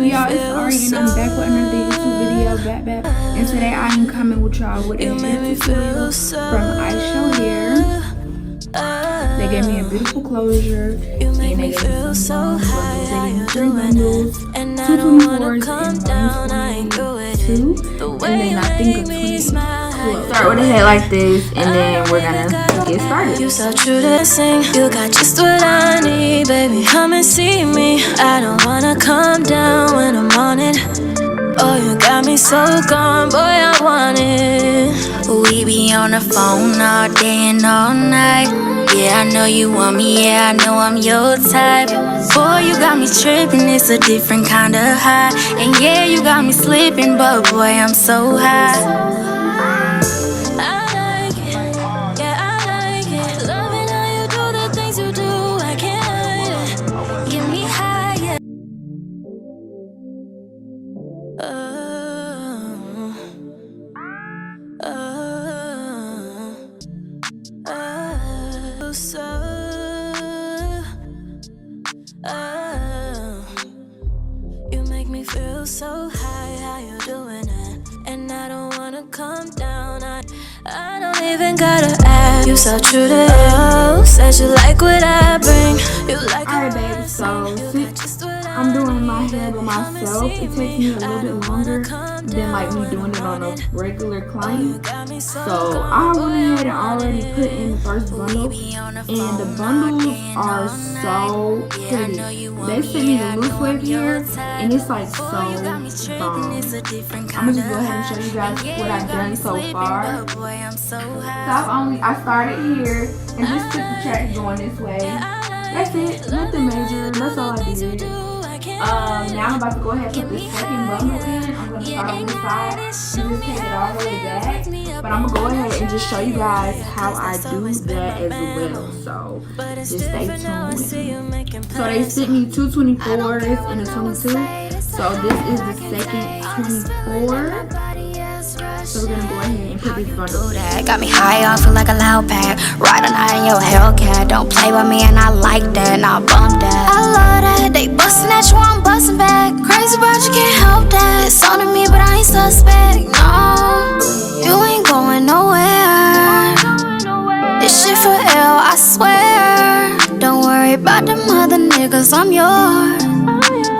y'all, it's Ari and I'm back with another YouTube video, back. And today I am coming with y'all with a hair tutorial from Ishow. They gave me a beautiful closure and they gave me some bundles. They gave me 3 bundles, 2 24s and 122, and then I think a 20. Start with a head like this, and then we're gonna get started. You so true to sing, you got just what I need, baby. Come and see me. I don't wanna come down when I'm on it. Oh, you got me so gone, boy, I want it. We be on the phone all day and all night. Yeah, I know you want me, yeah, I know I'm your type. Boy, you got me tripping, it's a different kind of high. And yeah, you got me slipping, but boy, I'm so high. You make me feel so high, how you doing it? And I don't wanna come down, I don't even gotta ask. You so true to you, said you like what I bring. You like. Alright babe, so since I'm doing my hair by myself, it takes me a little bit longer than like me doing it on a regular client. So I went ahead and already put in the first bundle, and the bundles are so pretty. They sent me the loose wave hair, and it's like so bomb. I'm gonna just go ahead and show you guys what I've done so far. So I started here and just took the track going this way. That's it, nothing major, that's all I did. Now I'm about to go ahead and put the second bundle in. I'm going to start on the side and just take it all the way back. But I'm going to go ahead and just show you guys how I do that as well. So just stay tuned. So they sent me 2 24s and a 22. So this is the second 24. So we're gonna go ahead and put these bundles. That got me high off, feel like a loud pack. Riding out in your Hellcat. Don't play with me and I like that, and I bump that. I love that. They bustin' at you, I'm bustin' back. Crazy but you can't help that. It's on to me, but I ain't suspect. No, you ain't going nowhere. This shit for L, I swear. Don't worry about them other niggas, I'm yours.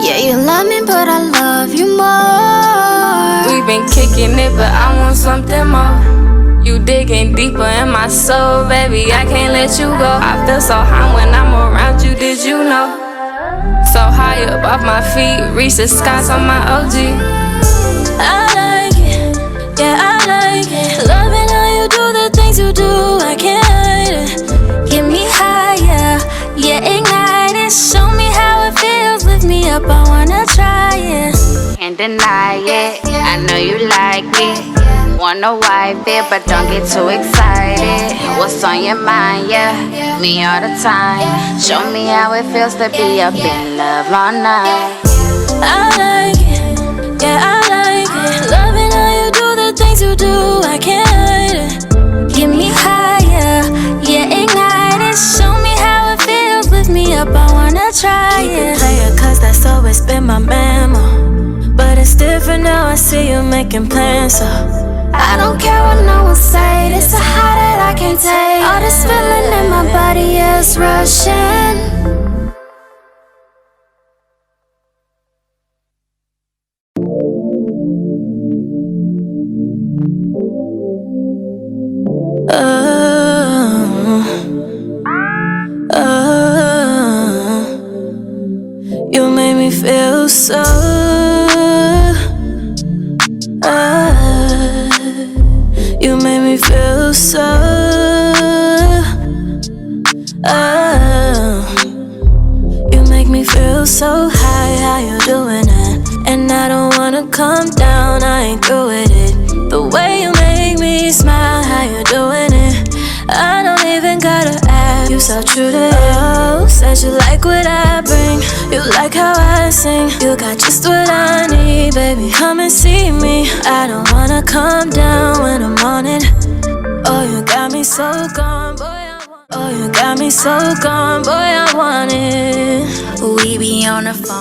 Yeah, you love me, but I love you more. We've been kicking it, but I want something more. You digging deeper in my soul, baby, I can't let you go. I feel so high when I'm around you, did you know? So high up off my feet, reach the skies on my OG. I like it, yeah, I like it. Loving how you do the things you do, I can't hide it. Get me higher, yeah, ignite it. Show me how it feels, lift me up, I wanna try it. Can't deny it, I know you like it. Wanna wipe it, but don't get too excited. What's on your mind, yeah, me all the time. Show me how it feels to be up in love all night. I like it, yeah, I like it. Loving how you do the things you do, I can't hide it. Get me higher, yeah, ignite it. Show me how it feels, lift me up, I wanna try it. Play it, cause that's always been my memo. But it's different now, I see you making plans, so I don't care what no one say, it's a high that I can't take. All this feeling in my body is rushing. You made me feel so. You made me feel so. You make me feel so high, how you doing it? And I don't wanna come down, I ain't through with it. The way you make me smile, how you doing it? I don't even gotta ask. You so true to you, said you like what I bring. You like how I sing, you got just what I need, baby. Come and see me. I don't wanna come down when I'm on it. Oh, you got me so gone, boy, I want. Oh, you got me so gone, boy, I want it. We be on the phone.